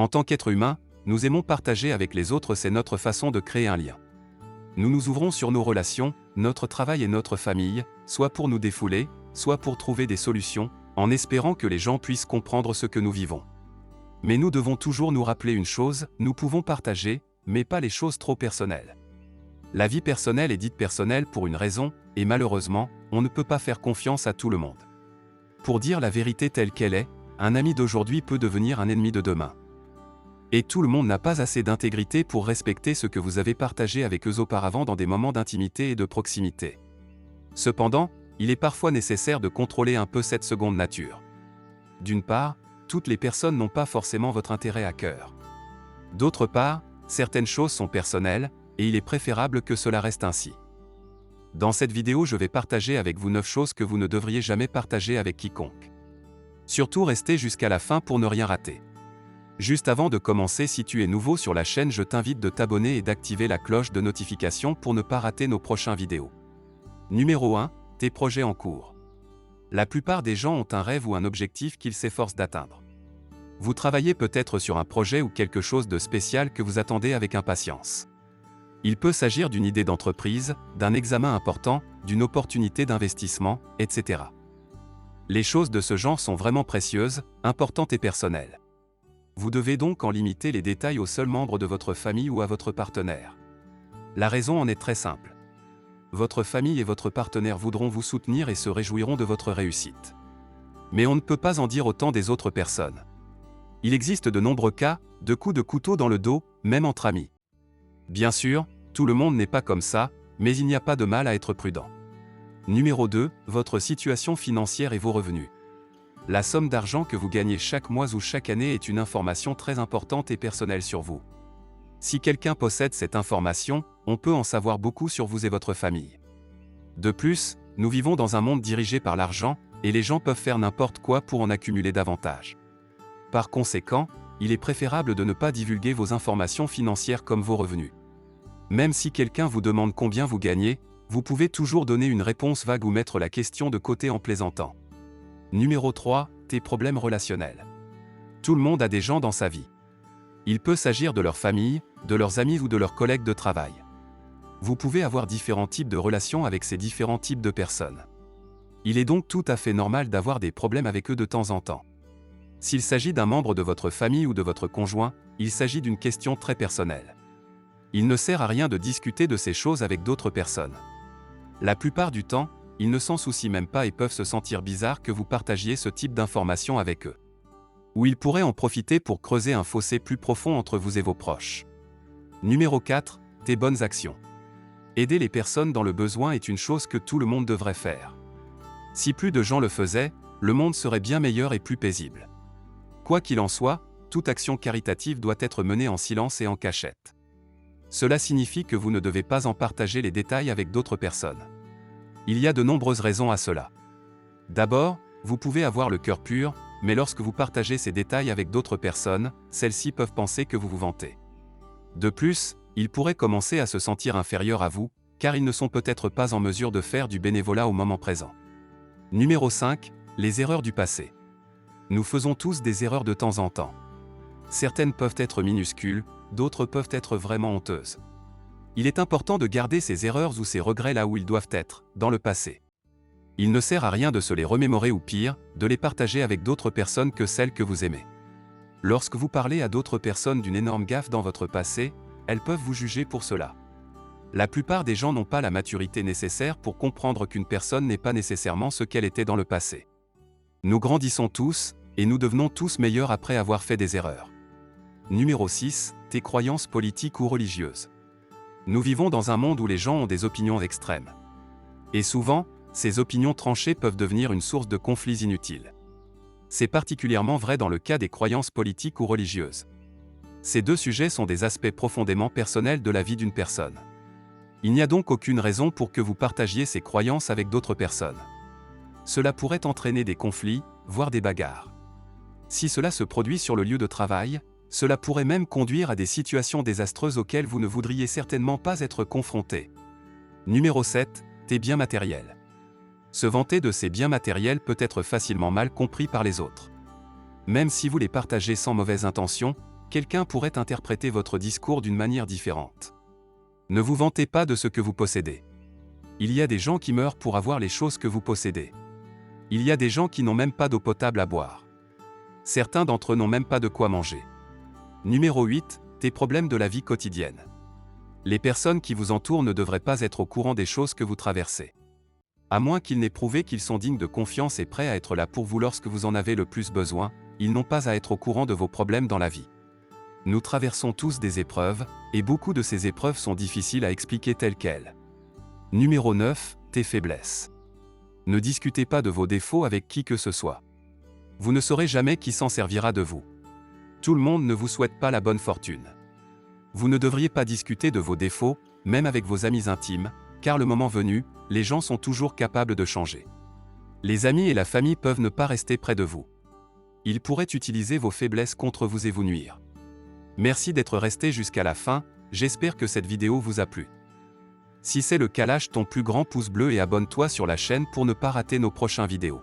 En tant qu'être humain, nous aimons partager avec les autres, c'est notre façon de créer un lien. Nous nous ouvrons sur nos relations, notre travail et notre famille, soit pour nous défouler, soit pour trouver des solutions, en espérant que les gens puissent comprendre ce que nous vivons. Mais nous devons toujours nous rappeler une chose, nous pouvons partager, mais pas les choses trop personnelles. La vie personnelle est dite personnelle pour une raison, et malheureusement, on ne peut pas faire confiance à tout le monde. Pour dire la vérité telle qu'elle est, un ami d'aujourd'hui peut devenir un ennemi de demain. Et tout le monde n'a pas assez d'intégrité pour respecter ce que vous avez partagé avec eux auparavant dans des moments d'intimité et de proximité. Cependant, il est parfois nécessaire de contrôler un peu cette seconde nature. D'une part, toutes les personnes n'ont pas forcément votre intérêt à cœur. D'autre part, certaines choses sont personnelles, et il est préférable que cela reste ainsi. Dans cette vidéo, je vais partager avec vous 9 choses que vous ne devriez jamais partager avec quiconque. Surtout restez jusqu'à la fin pour ne rien rater. Juste avant de commencer, si tu es nouveau sur la chaîne, je t'invite de t'abonner et d'activer la cloche de notification pour ne pas rater nos prochaines vidéos. Numéro 1. Tes projets en cours. La plupart des gens ont un rêve ou un objectif qu'ils s'efforcent d'atteindre. Vous travaillez peut-être sur un projet ou quelque chose de spécial que vous attendez avec impatience. Il peut s'agir d'une idée d'entreprise, d'un examen important, d'une opportunité d'investissement, etc. Les choses de ce genre sont vraiment précieuses, importantes et personnelles. Vous devez donc en limiter les détails aux seuls membres de votre famille ou à votre partenaire. La raison en est très simple. Votre famille et votre partenaire voudront vous soutenir et se réjouiront de votre réussite. Mais on ne peut pas en dire autant des autres personnes. Il existe de nombreux cas, de coups de couteau dans le dos, même entre amis. Bien sûr, tout le monde n'est pas comme ça, mais il n'y a pas de mal à être prudent. Numéro 2, votre situation financière et vos revenus. La somme d'argent que vous gagnez chaque mois ou chaque année est une information très importante et personnelle sur vous. Si quelqu'un possède cette information, on peut en savoir beaucoup sur vous et votre famille. De plus, nous vivons dans un monde dirigé par l'argent, et les gens peuvent faire n'importe quoi pour en accumuler davantage. Par conséquent, il est préférable de ne pas divulguer vos informations financières comme vos revenus. Même si quelqu'un vous demande combien vous gagnez, vous pouvez toujours donner une réponse vague ou mettre la question de côté en plaisantant. Numéro 3, tes problèmes relationnels. Tout le monde a des gens dans sa vie. Il peut s'agir de leur famille, de leurs amis ou de leurs collègues de travail. Vous pouvez avoir différents types de relations avec ces différents types de personnes. Il est donc tout à fait normal d'avoir des problèmes avec eux de temps en temps. S'il s'agit d'un membre de votre famille ou de votre conjoint, il s'agit d'une question très personnelle. Il ne sert à rien de discuter de ces choses avec d'autres personnes. La plupart du temps, ils ne s'en soucient même pas et peuvent se sentir bizarre que vous partagiez ce type d'informations avec eux. Ou ils pourraient en profiter pour creuser un fossé plus profond entre vous et vos proches. Numéro 4, tes bonnes actions. Aider les personnes dans le besoin est une chose que tout le monde devrait faire. Si plus de gens le faisaient, le monde serait bien meilleur et plus paisible. Quoi qu'il en soit, toute action caritative doit être menée en silence et en cachette. Cela signifie que vous ne devez pas en partager les détails avec d'autres personnes. Il y a de nombreuses raisons à cela. D'abord, vous pouvez avoir le cœur pur, mais lorsque vous partagez ces détails avec d'autres personnes, celles-ci peuvent penser que vous vous vantez. De plus, ils pourraient commencer à se sentir inférieurs à vous, car ils ne sont peut-être pas en mesure de faire du bénévolat au moment présent. Numéro 5, les erreurs du passé. Nous faisons tous des erreurs de temps en temps. Certaines peuvent être minuscules, d'autres peuvent être vraiment honteuses. Il est important de garder ces erreurs ou ces regrets là où ils doivent être, dans le passé. Il ne sert à rien de se les remémorer ou pire, de les partager avec d'autres personnes que celles que vous aimez. Lorsque vous parlez à d'autres personnes d'une énorme gaffe dans votre passé, elles peuvent vous juger pour cela. La plupart des gens n'ont pas la maturité nécessaire pour comprendre qu'une personne n'est pas nécessairement ce qu'elle était dans le passé. Nous grandissons tous, et nous devenons tous meilleurs après avoir fait des erreurs. Numéro 6, tes croyances politiques ou religieuses. Nous vivons dans un monde où les gens ont des opinions extrêmes. Et souvent, ces opinions tranchées peuvent devenir une source de conflits inutiles. C'est particulièrement vrai dans le cas des croyances politiques ou religieuses. Ces deux sujets sont des aspects profondément personnels de la vie d'une personne. Il n'y a donc aucune raison pour que vous partagiez ces croyances avec d'autres personnes. Cela pourrait entraîner des conflits, voire des bagarres. Si cela se produit sur le lieu de travail, cela pourrait même conduire à des situations désastreuses auxquelles vous ne voudriez certainement pas être confronté. Numéro 7, tes biens matériels. Se vanter de ces biens matériels peut être facilement mal compris par les autres. Même si vous les partagez sans mauvaise intention, quelqu'un pourrait interpréter votre discours d'une manière différente. Ne vous vantez pas de ce que vous possédez. Il y a des gens qui meurent pour avoir les choses que vous possédez. Il y a des gens qui n'ont même pas d'eau potable à boire. Certains d'entre eux n'ont même pas de quoi manger. Numéro 8, tes problèmes de la vie quotidienne. Les personnes qui vous entourent ne devraient pas être au courant des choses que vous traversez. À moins qu'ils n'aient prouvé qu'ils sont dignes de confiance et prêts à être là pour vous lorsque vous en avez le plus besoin, ils n'ont pas à être au courant de vos problèmes dans la vie. Nous traversons tous des épreuves, et beaucoup de ces épreuves sont difficiles à expliquer telles quelles. Numéro 9, tes faiblesses. Ne discutez pas de vos défauts avec qui que ce soit. Vous ne saurez jamais qui s'en servira de vous. Tout le monde ne vous souhaite pas la bonne fortune. Vous ne devriez pas discuter de vos défauts, même avec vos amis intimes, car le moment venu, les gens sont toujours capables de changer. Les amis et la famille peuvent ne pas rester près de vous. Ils pourraient utiliser vos faiblesses contre vous et vous nuire. Merci d'être resté jusqu'à la fin, j'espère que cette vidéo vous a plu. Si c'est le cas, lâche ton plus grand pouce bleu et abonne-toi sur la chaîne pour ne pas rater nos prochaines vidéos.